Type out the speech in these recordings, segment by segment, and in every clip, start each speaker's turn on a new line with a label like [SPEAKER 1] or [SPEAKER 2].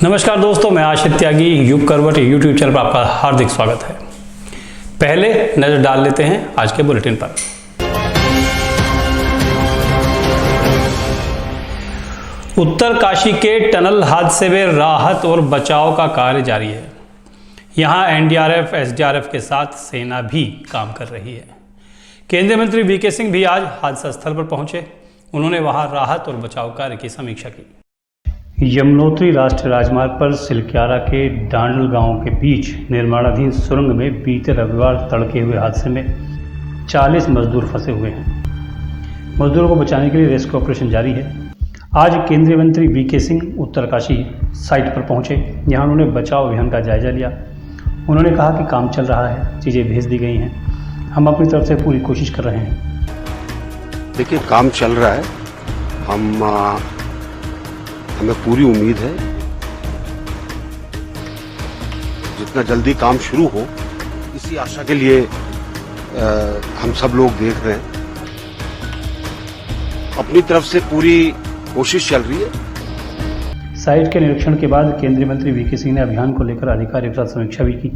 [SPEAKER 1] नमस्कार दोस्तों, मैं आशित त्यागी युग करवट यूट्यूब चैनल पर आपका हार्दिक स्वागत है। पहले नजर डाल लेते हैं आज के बुलेटिन पर। उत्तरकाशी के टनल हादसे में राहत और बचाव का कार्य जारी है। यहां एनडीआरएफ, एसडीआरएफ के साथ सेना भी काम कर रही है। केंद्रीय मंत्री वीके सिंह भी आज हादसा स्थल पर पहुंचे। उन्होंने वहां राहत और बचाव कार्य की समीक्षा की। यमुनोत्री राष्ट्रीय राजमार्ग पर सिलक्यारा के डांडल गांव के बीच निर्माणाधीन सुरंग में बीते रविवार तड़के हुए हादसे में 40 मजदूर फंसे हुए हैं। मजदूरों को बचाने के लिए रेस्क्यू ऑपरेशन जारी है। आज केंद्रीय मंत्री वीके सिंह उत्तरकाशी साइट पर पहुंचे। यहां उन्होंने बचाव अभियान का जायजा लिया। उन्होंने कहा कि काम चल रहा है, चीज़ें भेज दी गई हैं, हम अपनी तरफ से पूरी कोशिश कर रहे हैं।
[SPEAKER 2] देखिए, काम चल रहा है। हमें पूरी उम्मीद है जितना जल्दी काम शुरू हो, इसी आशा के लिए हम सब लोग देख रहे हैं। अपनी तरफ से पूरी कोशिश चल रही है।
[SPEAKER 1] साइट के निरीक्षण के बाद केंद्रीय मंत्री वीके सिंह ने अभियान को लेकर अधिकारियों के साथ समीक्षा भी की।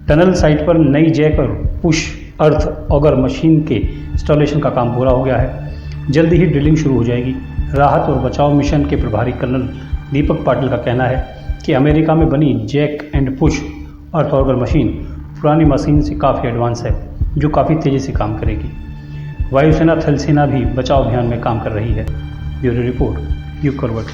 [SPEAKER 1] टनल साइट पर नई जैक और पुश अर्थ ऑगर मशीन के इंस्टॉलेशन का काम पूरा हो गया है। जल्दी ही ड्रिलिंग शुरू हो जाएगी। राहत और बचाव मिशन के प्रभारी कर्नल दीपक पाटिल का कहना है कि अमेरिका में बनी jack and push earth auger machine पुरानी मशीन से काफ़ी एडवांस है, जो काफ़ी तेज़ी से काम करेगी। वायुसेना, थल सेना भी बचाव अभियान में काम कर रही है। ब्यूरो रिपोर्ट, युग करवट।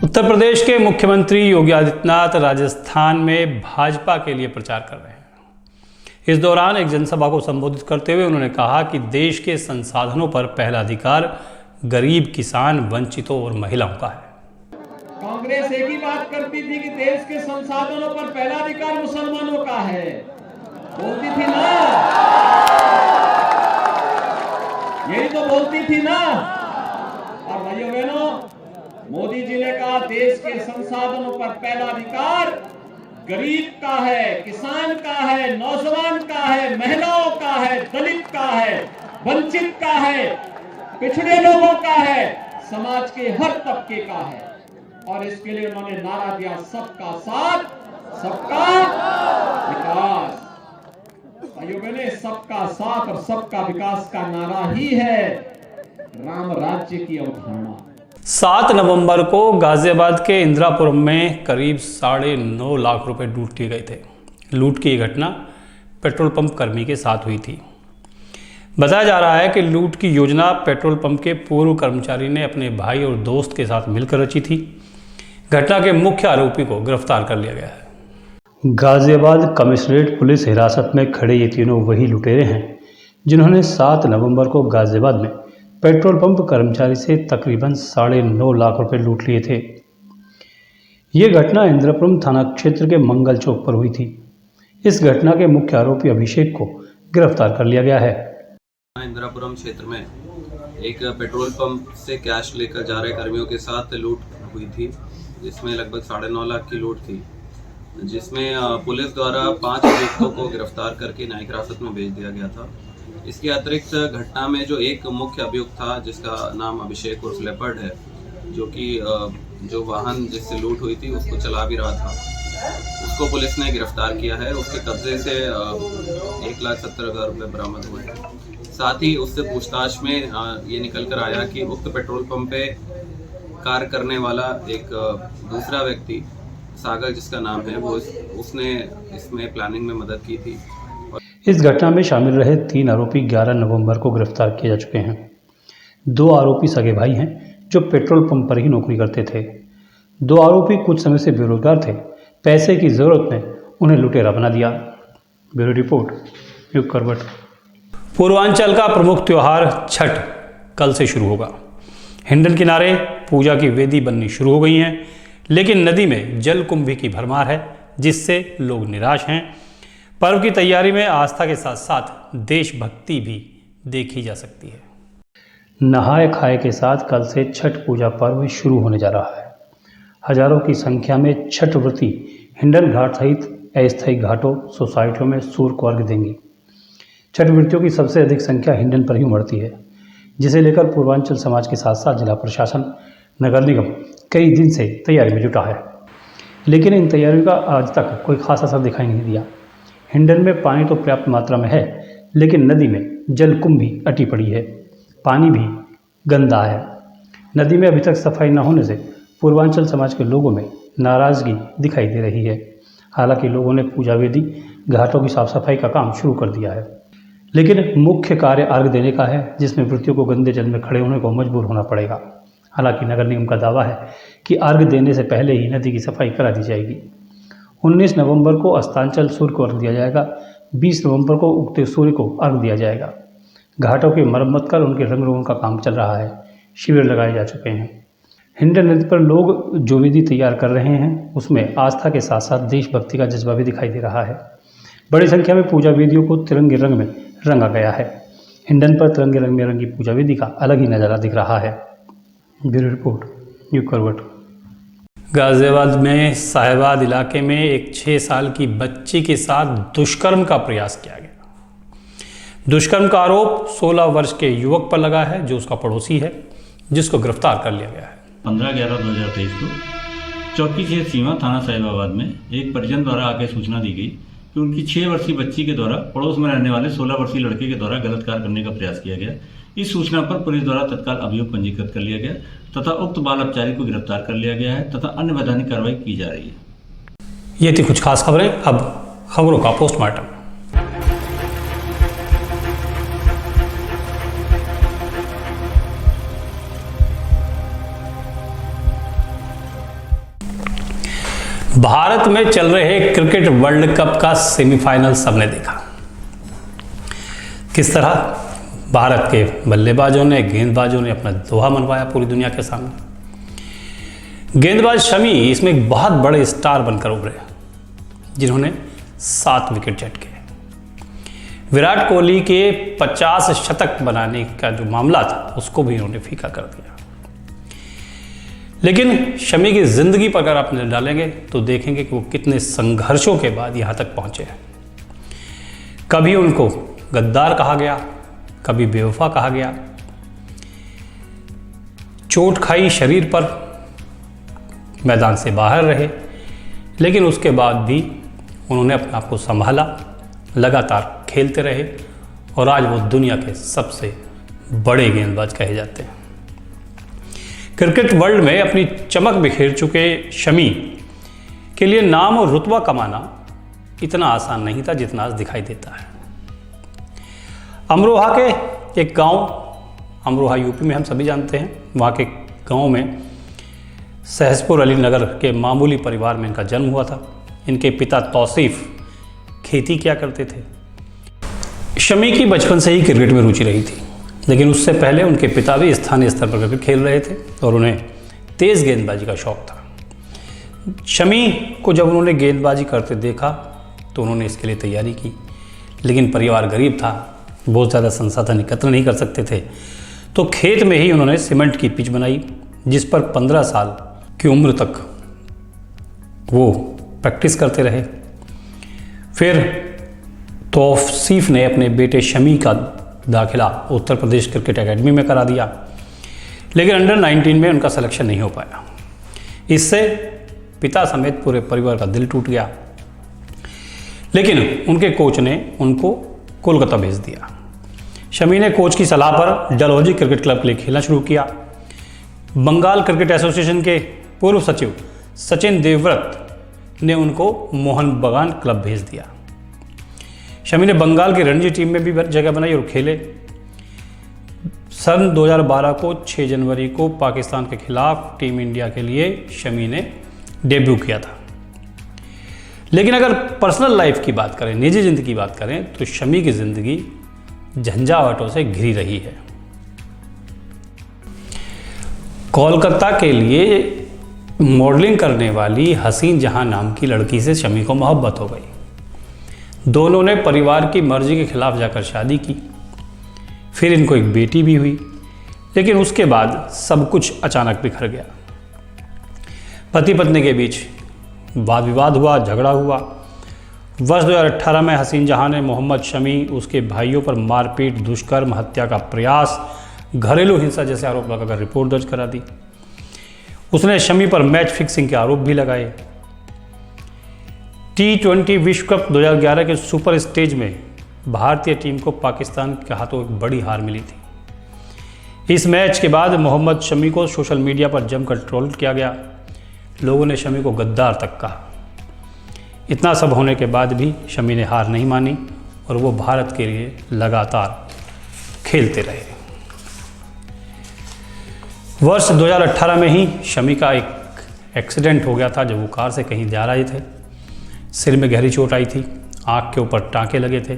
[SPEAKER 1] उत्तर प्रदेश के मुख्यमंत्री योगी आदित्यनाथ राजस्थान में भाजपा के लिए प्रचार कर रहे हैं। इस दौरान एक जनसभा को संबोधित करते हुए उन्होंने कहा कि देश के संसाधनों पर पहला अधिकार गरीब, किसान, वंचितों और महिलाओं का है।
[SPEAKER 3] कांग्रेस एक ही बात करती थी कि देश के संसाधनों पर पहला अधिकार मुसलमानों का है, बोलती थी ना, यही तो बोलती थी ना। और भाइयों बहनों, मोदी जी ने कहा देश के संसाधनों पर पहला अधिकार गरीब का है, किसान का है, नौजवान का है, महिलाओं का है, दलित का है, वंचित का है, पिछड़े लोगों का है, समाज के हर तबके का है। और इसके लिए उन्होंने नारा दिया, सबका साथ, सबका विकास। भाइयों बहनों, सबका साथ और सबका विकास का नारा ही है राम राज्य की अवधारणा।
[SPEAKER 1] 7 नवंबर को गाजियाबाद के इंदिरापुरम में करीब 9.5 लाख रुपए लूट लिए गए थे। लूट की यह घटना पेट्रोल पंप कर्मी के साथ हुई थी। बताया जा रहा है कि लूट की योजना पेट्रोल पंप के पूर्व कर्मचारी ने अपने भाई और दोस्त के साथ मिलकर रची थी। घटना के मुख्य आरोपी को गिरफ्तार कर लिया गया है। गाजियाबाद कमिश्नरेट पुलिस हिरासत में खड़े ये तीनों वही लुटेरे हैं जिन्होंने 7 नवंबर को गाजियाबाद में पेट्रोल पंप कर्मचारी से तकरीबन 9.5 लाख रुपए लूट लिए थे। ये घटना इंदिरापुरम थाना क्षेत्र के मंगल चौक पर हुई थी। इस घटना के मुख्य आरोपी अभिषेक को गिरफ्तार कर लिया गया है।
[SPEAKER 4] इंदिरापुरम क्षेत्र में एक पेट्रोल पंप से कैश लेकर जा रहे कर्मियों के साथ लूट हुई थी, जिसमें लगभग 9.5 लाख की लूट थी, जिसमें पुलिस द्वारा 5 अभियुक्तों को गिरफ्तार करके न्यायिक हिरासत में भेज दिया गया था। इसके अतिरिक्त घटना में जो एक मुख्य अभियुक्त था, जिसका नाम अभिषेक उर्फ लेपर्ड है, जो कि जो वाहन जिससे लूट हुई थी उसको चला भी रहा था, उसको पुलिस ने गिरफ्तार किया है। उसके कब्जे से 1,70,000 रुपये बरामद हुए हैं। साथ ही उससे पूछताछ में ये निकल कर आया कि उक्त पेट्रोल पंप पे कार्य करने वाला एक दूसरा व्यक्ति सागर, जिसका नाम है, वो उसने इसमें प्लानिंग में मदद की थी।
[SPEAKER 1] इस घटना में शामिल रहे 3 आरोपी 11 नवंबर को गिरफ्तार किए जा चुके हैं। 2 आरोपी सगे भाई हैं जो पेट्रोल पंप पर ही नौकरी करते थे। 2 आरोपी कुछ समय से बेरोजगार थे। पैसे की जरूरत में उन्हें लुटेरा बना दिया। ब्यूरो रिपोर्ट, युग करवट। पूर्वांचल का प्रमुख त्योहार छठ कल से शुरू होगा। हिंडन किनारे पूजा की वेदी बननी शुरू हो गई हैं, लेकिन नदी में जल कुंभी की भरमार है, जिससे लोग निराश हैं। पर्व की तैयारी में आस्था के साथ साथ देशभक्ति भी देखी जा सकती है। नहाए खाए के साथ कल से छठ पूजा पर्व शुरू होने जा रहा है। हजारों की संख्या में छठ व्रती हिंडन घाट सहित अस्थायी घाटों, सोसाइटियों में सूर्य को अर्घ्य देंगी। छठ व्रतियों की सबसे अधिक संख्या हिंडन पर ही उमड़ती है, जिसे लेकर पूर्वांचल समाज के साथ साथ जिला प्रशासन, नगर निगम कई दिन से तैयारी में जुटा है, लेकिन इन तैयारियों का आज तक कोई खास असर दिखाई नहीं दिया। हिंडन में पानी तो पर्याप्त मात्रा में है, लेकिन नदी में जलकुंभ भी अटी पड़ी है, पानी भी गंदा है। नदी में अभी तक सफाई न होने से पूर्वांचल समाज के लोगों में नाराज़गी दिखाई दे रही है। हालांकि लोगों ने पूजा वेदी, घाटों की साफ सफाई का काम शुरू कर दिया है, लेकिन मुख्य कार्य अर्घ देने का है, जिसमें व्रतियों को गंदे जल में खड़े होने को मजबूर होना पड़ेगा। हालांकि नगर निगम का दावा है कि अर्घ देने से पहले ही नदी की सफाई करा दी जाएगी। 19 नवंबर को अस्तांचल सूर्य को अर्घ दिया जाएगा, 20 नवंबर को उगते सूर्य को अर्घ दिया जाएगा। घाटों की मरम्मत कर उनके रंग रोगन का काम चल रहा है, शिविर लगाए जा चुके हैं। हिंडन नदी पर लोग जो विधि तैयार कर रहे हैं, उसमें आस्था के साथ साथ देशभक्ति का जज्बा भी दिखाई दे रहा है। बड़ी संख्या में पूजा विधियों को तिरंगे रंग में रंगा गया है। हिंडन पर तिरंगे रंग में रंगी पूजा विधि का अलग ही नज़ारा दिख रहा है। ब्यूरो रिपोर्ट, न्यू करवट। गाजियाबाद में साहिबाद इलाके में एक 6 साल की बच्ची के साथ दुष्कर्म का प्रयास किया गया। दुष्कर्म का आरोप 16 वर्ष के युवक पर लगा है, जो उसका पड़ोसी है, जिसको गिरफ्तार कर लिया गया है।
[SPEAKER 5] 15/11/2023 को चौकी क्षेत्र सीमा थाना साहिबाबाद में एक परिजन द्वारा आकर सूचना दी गई कि उनकी 6 वर्षीय बच्ची के द्वारा पड़ोस में रहने वाले 16 वर्षीय लड़के के द्वारा गलत कार्य करने का प्रयास किया गया। इस सूचना पर पुलिस द्वारा तत्काल अभियोग पंजीकृत कर लिया गया तथा उक्त बाल अपचारी को गिरफ्तार कर लिया गया है तथा अन्य वैधानिक कार्रवाई की जा रही है।
[SPEAKER 1] ये थी कुछ खास खबरें। अब खबरों का पोस्टमार्टम। भारत में चल रहे क्रिकेट वर्ल्ड कप का सेमीफाइनल सबने देखा। किस तरह भारत के बल्लेबाजों ने, गेंदबाजों ने अपना दोहा मनवाया पूरी दुनिया के सामने। गेंदबाज शमी इसमें एक बहुत बड़े स्टार बनकर उभरे, जिन्होंने 7 विकेट झटके। विराट कोहली के 50 शतक बनाने का जो मामला था, उसको भी उन्होंने फीका कर दिया। लेकिन शमी की ज़िंदगी पर अगर आप नज़र डालेंगे तो देखेंगे कि वो कितने संघर्षों के बाद यहाँ तक पहुँचे हैं। कभी उनको गद्दार कहा गया, कभी बेवफा कहा गया, चोट खाई शरीर पर, मैदान से बाहर रहे, लेकिन उसके बाद भी उन्होंने अपने आप को संभाला, लगातार खेलते रहे और आज वो दुनिया के सबसे बड़े गेंदबाज कहे जाते हैं। क्रिकेट वर्ल्ड में अपनी चमक बिखेर चुके शमी के लिए नाम और रुतबा कमाना इतना आसान नहीं था जितना आज दिखाई देता है। अमरोहा के एक गांव, अमरोहा यूपी में हम सभी जानते हैं, वहाँ के गांव में सहसपुर अली नगर के मामूली परिवार में इनका जन्म हुआ था। इनके पिता तौसीफ खेती किया करते थे। शमी की बचपन से ही क्रिकेट में रुचि रही थी, लेकिन उससे पहले उनके पिता भी स्थानीय स्तर पर क्रिकेट खेल रहे थे और उन्हें तेज़ गेंदबाजी का शौक़ था। शमी को जब उन्होंने गेंदबाजी करते देखा तो उन्होंने इसके लिए तैयारी की, लेकिन परिवार गरीब था, बहुत ज़्यादा संसाधन एकत्र नहीं कर सकते थे, तो खेत में ही उन्होंने सीमेंट की पिच बनाई, जिस पर 15 साल की उम्र तक वो प्रैक्टिस करते रहे। फिर तौसीफ ने अपने बेटे शमी का दाखिला उत्तर प्रदेश क्रिकेट एकेडमी में करा दिया, लेकिन अंडर 19 में उनका सिलेक्शन नहीं हो पाया। इससे पिता समेत पूरे परिवार का दिल टूट गया, लेकिन उनके कोच ने उनको कोलकाता भेज दिया। शमी ने कोच की सलाह पर डलहौजी क्रिकेट क्लब के लिए खेलना शुरू किया। बंगाल क्रिकेट एसोसिएशन के पूर्व सचिव सचिन देवव्रत ने उनको मोहन बगान क्लब भेज दिया। शमी ने बंगाल की रणजी टीम में भी जगह बनाई और खेले। सन 2012 को 6 जनवरी को पाकिस्तान के खिलाफ टीम इंडिया के लिए शमी ने डेब्यू किया था। लेकिन अगर पर्सनल लाइफ की बात करें, निजी ज़िंदगी की बात करें, तो शमी की ज़िंदगी झंझावातों से घिरी रही है। कोलकाता के लिए मॉडलिंग करने वाली हसीन जहां नाम की लड़की से शमी को मोहब्बत हो गई। दोनों ने परिवार की मर्जी के खिलाफ जाकर शादी की। फिर इनको एक बेटी भी हुई, लेकिन उसके बाद सब कुछ अचानक बिखर गया। पति पत्नी के बीच वाद विवाद हुआ, झगड़ा हुआ। वर्ष 2018 में हसीन जहां ने मोहम्मद शमी, उसके भाइयों पर मारपीट, दुष्कर्म, हत्या का प्रयास, घरेलू हिंसा जैसे आरोप लगाकर रिपोर्ट दर्ज करा दी। उसने शमी पर मैच फिक्सिंग के आरोप भी लगाए। T20 विश्व कप 2011 के सुपर स्टेज में भारतीय टीम को पाकिस्तान के हाथों एक बड़ी हार मिली थी। इस मैच के बाद मोहम्मद शमी को सोशल मीडिया पर जमकर ट्रोल किया गया। लोगों ने शमी को गद्दार तक कहा। इतना सब होने के बाद भी शमी ने हार नहीं मानी और वो भारत के लिए लगातार खेलते रहे। वर्ष 2018 में ही शमी का एक एक्सीडेंट हो गया था जब वो कार से कहीं जा रहे थे। सिर में गहरी चोट आई थी, आँख के ऊपर टाँके लगे थे।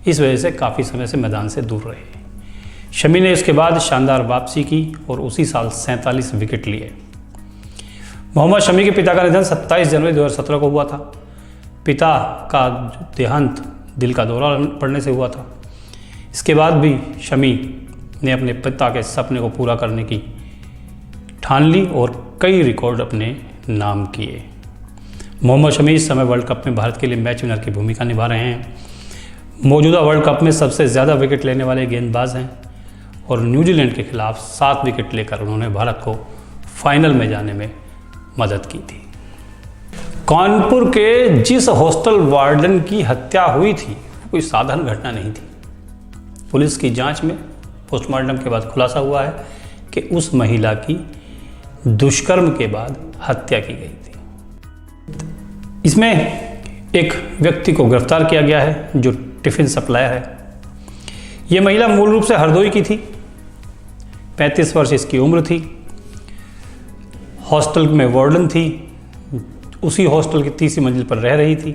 [SPEAKER 1] इस वजह से काफ़ी समय से मैदान से दूर रहे। शमी ने इसके बाद शानदार वापसी की और उसी साल 47 विकेट लिए। मोहम्मद शमी के पिता का निधन 27 जनवरी 2017 को हुआ था। पिता का देहांत दिल का दौरा पड़ने से हुआ था। इसके बाद भी शमी ने अपने पिता के सपने को पूरा करने की ठान ली और कई रिकॉर्ड अपने नाम किए। मोहम्मद शमी इस समय वर्ल्ड कप में भारत के लिए मैच विनर की भूमिका निभा रहे हैं। मौजूदा वर्ल्ड कप में सबसे ज़्यादा विकेट लेने वाले गेंदबाज हैं और न्यूजीलैंड के खिलाफ 7 विकेट लेकर उन्होंने भारत को फाइनल में जाने में मदद की थी। कानपुर के जिस हॉस्टल वार्डन की हत्या हुई थी कोई साधारण घटना नहीं थी। पुलिस की जांच में पोस्टमार्टम के बाद खुलासा हुआ है कि उस महिला की दुष्कर्म के बाद हत्या की गई थी। इसमें एक व्यक्ति को गिरफ्तार किया गया है जो टिफिन सप्लायर है। ये महिला मूल रूप से हरदोई की थी। 35 वर्ष इसकी उम्र थी। हॉस्टल में वार्डन थी। उसी हॉस्टल की 30वीं मंजिल पर रह रही थी।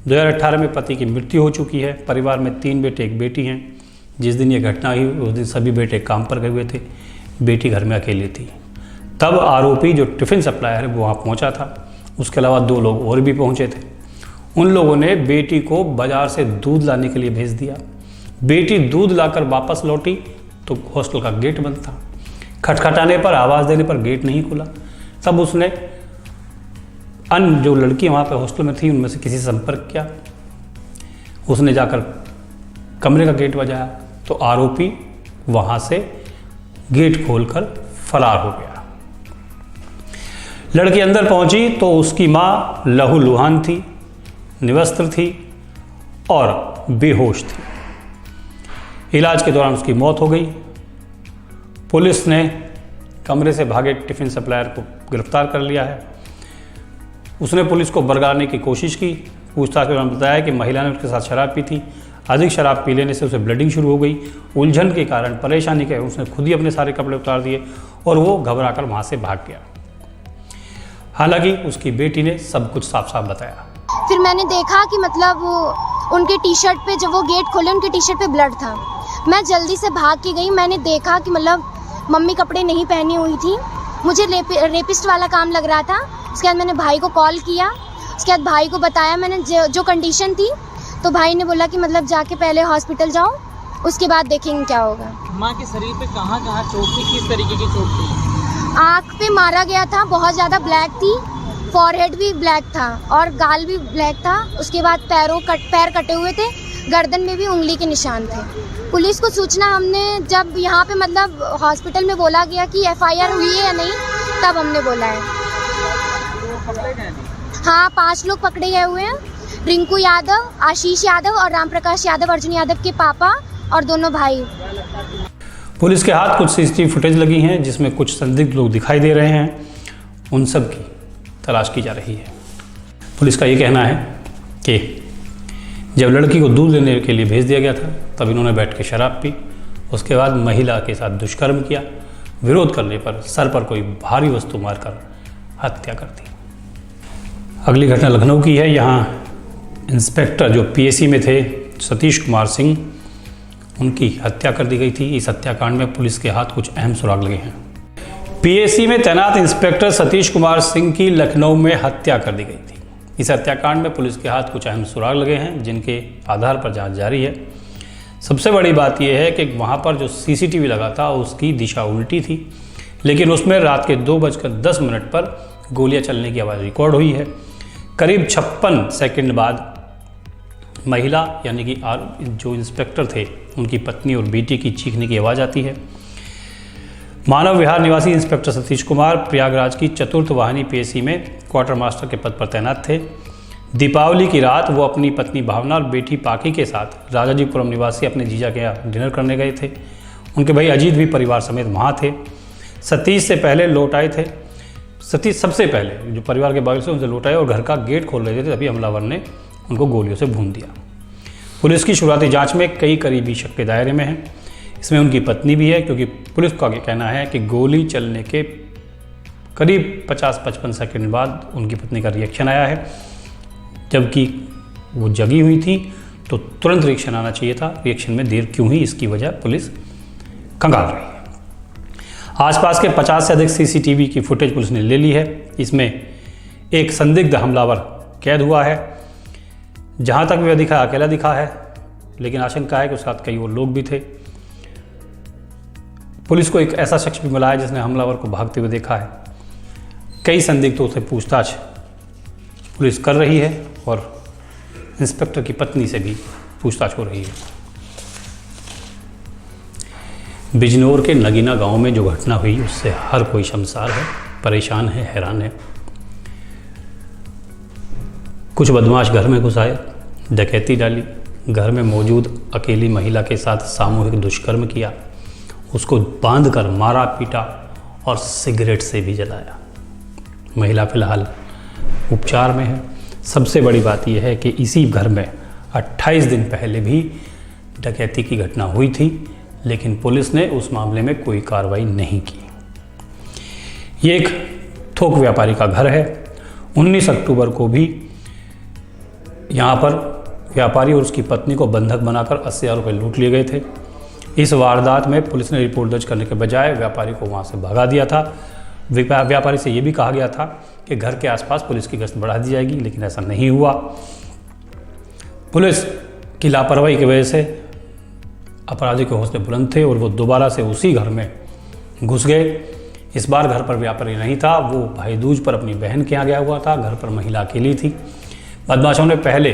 [SPEAKER 1] 2018 में पति की मृत्यु हो चुकी है। परिवार में 3 बेटे एक बेटी हैं। जिस दिन ये घटना हुई उस दिन सभी बेटे काम पर गए हुए थे, बेटी घर में अकेली थी। तब आरोपी जो टिफ़िन सप्लायर है वो वहाँ पहुँचा था। उसके अलावा 2 लोग और भी पहुँचे थे। उन लोगों ने बेटी को बाज़ार से दूध लाने के लिए भेज दिया। बेटी दूध लाकर वापस लौटी तो हॉस्टल का गेट बंद था। खटखटाने पर, आवाज़ देने पर गेट नहीं खुला। तब उसने अन्य जो लड़की वहाँ पे हॉस्टल में थी उनमें से किसी से संपर्क किया। उसने जाकर कमरे का गेट बजाया तो आरोपी वहाँ से गेट खोलकर फरार हो गया। लड़की अंदर पहुँची तो उसकी माँ लहूलुहान थी, निवस्त्र थी और बेहोश थी। इलाज के दौरान उसकी मौत हो गई। पुलिस ने कमरे से भागे टिफ़िन सप्लायर को गिरफ्तार कर लिया है। उसने पुलिस को बरगलाने की कोशिश की। पूछताछ के दौरान बताया कि महिला ने उसके साथ शराब पी थी। अधिक शराब पी लेने से उसे ब्लीडिंग शुरू हो गई। उलझन के कारण, परेशानी के उसने खुद ही अपने सारे कपड़े उतार दिए और वो घबराकर वहाँ से भाग गया। हालांकि उसकी बेटी ने सब कुछ साफ साफ बताया।
[SPEAKER 6] फिर मैंने देखा कि मतलब वो उनके टी शर्ट पे, जब वो गेट खोले उनके टी शर्ट पे ब्लड था। मैं जल्दी से भाग के गई। मैंने देखा कि मतलब मम्मी कपड़े नहीं पहनी हुई थी। मुझे रेपिस्ट वाला काम लग रहा था। उसके बाद मैंने भाई को कॉल किया। उसके बाद भाई को बताया मैंने जो कंडीशन थी। तो भाई ने बोला कि मतलब जाके पहले हॉस्पिटल जाओ, उसके बाद देखेंगे क्या होगा।
[SPEAKER 7] माँ के शरीर पे कहाँ चोट थी, किस तरीके की चोट थी?
[SPEAKER 6] आँख पे मारा गया था, बहुत ज़्यादा ब्लैक थी। फॉरहेड भी ब्लैक था और गाल भी ब्लैक था। उसके बाद पैर कटे हुए थे। गर्दन में भी उंगली के निशान थे। पुलिस को सूचना हमने जब यहाँ पे मतलब हॉस्पिटल में बोला गया कि FIR हुई है या नहीं, तब हमने बोला है। हाँ, 5 लोग पकड़े गए हुए हैं। रिंकू यादव, आशीष यादव और राम प्रकाश यादव, अर्जुन यादव के पापा और दोनों भाई।
[SPEAKER 1] पुलिस के हाथ कुछ CCTV फुटेज लगी हैं जिसमें कुछ संदिग्ध लोग दिखाई दे रहे हैं। उन सब की तलाश की जा रही है। पुलिस का ये कहना है कि जब लड़की को दूध लेने के लिए भेज दिया गया था तब इन्होंने बैठ के शराब पी। उसके बाद महिला के साथ दुष्कर्म किया। विरोध करने पर सर पर कोई भारी वस्तु मारकर हत्या कर दी। अगली घटना लखनऊ की है। यहाँ इंस्पेक्टर जो PAC में थे सतीश कुमार सिंह, उनकी हत्या कर दी गई थी। इस हत्याकांड में पुलिस के हाथ कुछ अहम सुराग लगे हैं। PAC में तैनात इंस्पेक्टर सतीश कुमार सिंह की लखनऊ में हत्या कर दी गई थी। इस हत्याकांड में पुलिस के हाथ कुछ अहम सुराग लगे हैं जिनके आधार पर जांच जारी है। सबसे बड़ी बात यह है कि वहाँ पर जो CCTV लगा था उसकी दिशा उल्टी थी, लेकिन उसमें रात के 2:10 पर गोलियां चलने की आवाज़ रिकॉर्ड हुई है। करीब 56 सेकंड बाद महिला यानी कि जो इंस्पेक्टर थे उनकी पत्नी और बेटी की चीखने की आवाज़ आती है। मानव विहार निवासी इंस्पेक्टर सतीश कुमार प्रयागराज की चतुर्थ वाहिनी पीएसी में क्वार्टर मास्टर के पद पर तैनात थे। दीपावली की रात वो अपनी पत्नी भावना और बेटी पाकी के साथ राजाजीपुरम निवासी अपने जीजा के यहाँ डिनर करने गए थे। उनके भाई अजीत भी परिवार समेत वहाँ थे। सतीश से पहले लौट आए थे। सतीश सबसे पहले जो परिवार के बाहर से उनसे लौट आए और घर का गेट खोल रहे थे, तभी हमलावर ने उनको गोलियों से भून दिया। पुलिस की शुरुआती जांच में कई करीबी शक के दायरे में हैं। इसमें उनकी पत्नी भी है, क्योंकि पुलिस का कहना है कि गोली चलने के करीब 50-55 सेकंड बाद उनकी पत्नी का रिएक्शन आया है, जबकि वो जगी हुई थी तो तुरंत रिएक्शन आना चाहिए था। रिएक्शन में देर क्यों हुई, इसकी वजह पुलिस खंगाल रही है। आसपास के 50 से अधिक सीसीटीवी की फुटेज पुलिस ने ले ली है। इसमें एक संदिग्ध हमलावर कैद हुआ है। जहां तक वह दिखा अकेला दिखा है, लेकिन आशंका है कि उसके साथ कई और लोग भी थे। पुलिस को एक ऐसा शख्स भी मिला है जिसने हमलावर को भागते हुए देखा है। कई संदिग्धों से पूछताछ पुलिस कर रही है और इंस्पेक्टर की पत्नी से भी पूछताछ हो रही है। बिजनौर के नगीना गांव में जो घटना हुई उससे हर कोई शर्मसार है, परेशान है, हैरान है। कुछ बदमाश घर में घुस आए, डकैती डाली, घर में मौजूद अकेली महिला के साथ सामूहिक दुष्कर्म किया, उसको बांधकर मारा पीटा और सिगरेट से भी जलाया। महिला फिलहाल उपचार में है। सबसे बड़ी बात यह है कि इसी घर में 28 दिन पहले भी डकैती की घटना हुई थी, लेकिन पुलिस ने उस मामले में कोई कार्रवाई नहीं की। ये एक थोक व्यापारी का घर है। 19 अक्टूबर को भी यहाँ पर व्यापारी और उसकी पत्नी को बंधक बनाकर 80,000 रुपये लूट लिए गए थे। इस वारदात में पुलिस ने रिपोर्ट दर्ज करने के बजाय व्यापारी को वहाँ से भगा दिया था। व्यापारी से ये भी कहा गया था कि घर के आसपास पुलिस की गश्त बढ़ा दी जाएगी, लेकिन ऐसा नहीं हुआ। पुलिस की लापरवाही की वजह से अपराधी के हौसले बुलंद थे और वो दोबारा से उसी घर में घुस गए। इस बार घर पर व्यापारी नहीं था, वो भाई दूज पर अपनी बहन के यहाँ गया हुआ था। घर पर महिला अकेली थी। बदमाशों ने पहले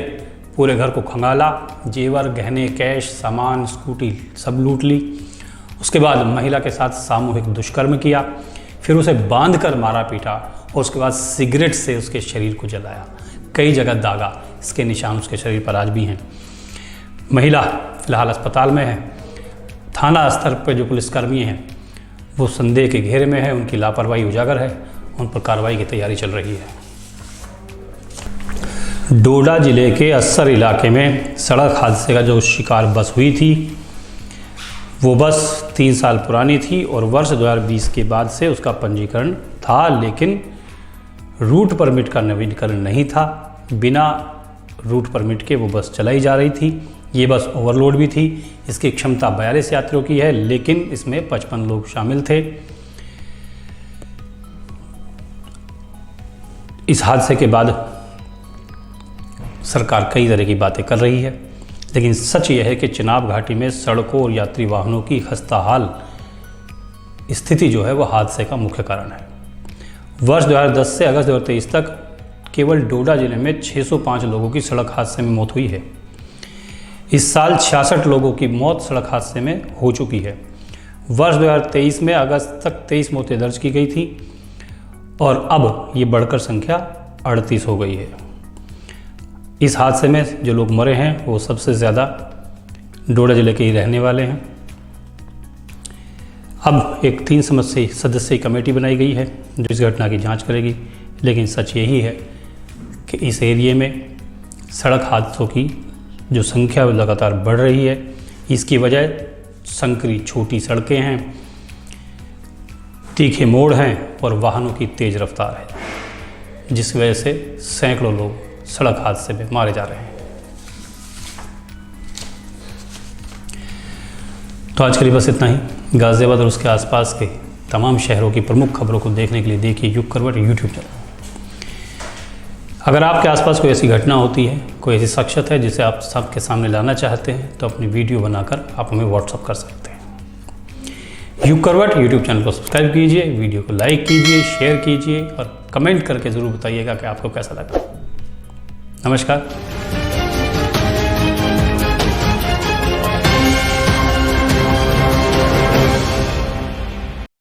[SPEAKER 1] पूरे घर को खंगाला, जेवर, गहने, कैश, सामान, स्कूटी सब लूट ली। उसके बाद महिला के साथ सामूहिक दुष्कर्म किया, फिर उसे बांधकर मारा पीटा और उसके बाद सिगरेट से उसके शरीर को जलाया। कई जगह दागा, इसके निशान उसके शरीर पर आज भी हैं। महिला फिलहाल अस्पताल में है। थाना स्तर पर जो पुलिसकर्मी हैं वो संदेह के घेरे में है। उनकी लापरवाही उजागर है। उन पर कार्रवाई की तैयारी चल रही है। डोडा जिले के अस्सर इलाके में सड़क हादसे का जो शिकार बस हुई थी, वो बस 3 साल पुरानी थी और वर्ष 2020 के बाद से उसका पंजीकरण था, लेकिन रूट परमिट का नवीनीकरण नहीं था। बिना रूट परमिट के वो बस चलाई जा रही थी। ये बस ओवरलोड भी थी। इसकी क्षमता 42 यात्रियों की है, लेकिन इसमें 55 लोग शामिल थे। इस हादसे के बाद सरकार कई तरह की बातें कर रही है, लेकिन सच यह है कि चिनाब घाटी में सड़कों और यात्री वाहनों की खस्ताहाल स्थिति जो है वो हादसे का मुख्य कारण है। वर्ष 2010 से अगस्त 2023 तक केवल डोडा जिले में 605 लोगों की सड़क हादसे में मौत हुई है। इस साल 66 लोगों की मौत सड़क हादसे में हो चुकी है। वर्ष 2023 में अगस्त तक 23 मौतें दर्ज की गई थी और अब ये बढ़कर संख्या 38 हो गई है। इस हादसे में जो लोग मरे हैं वो सबसे ज़्यादा डोडा जिले के ही रहने वाले हैं। अब एक 3 सदस्यीय कमेटी बनाई गई है जो इस घटना की जांच करेगी, लेकिन सच यही है कि इस एरिए में सड़क हादसों की जो संख्या लगातार बढ़ रही है। इसकी वजह संकरी छोटी सड़कें हैं, तीखे मोड़ हैं और वाहनों की तेज़ रफ्तार है, जिस वजह से सैकड़ों लोग सड़क हादसे में मारे जा रहे हैं। तो आज के लिए बस इतना ही। गाज़ियाबाद और उसके आसपास के तमाम शहरों की प्रमुख खबरों को देखने के लिए देखिए युग करवट यूट्यूब चैनल। अगर आपके आसपास कोई ऐसी घटना होती है, कोई ऐसी शख्सियत है जिसे आप सबके सामने लाना चाहते हैं, तो अपनी वीडियो बनाकर आप हमें व्हाट्सअप कर सकते हैं। युग करवट यूट्यूब चैनल को सब्सक्राइब कीजिए, वीडियो को लाइक कीजिए, शेयर कीजिए और कमेंट करके ज़रूर बताइएगा कि आपको कैसा लगा। नमस्कार।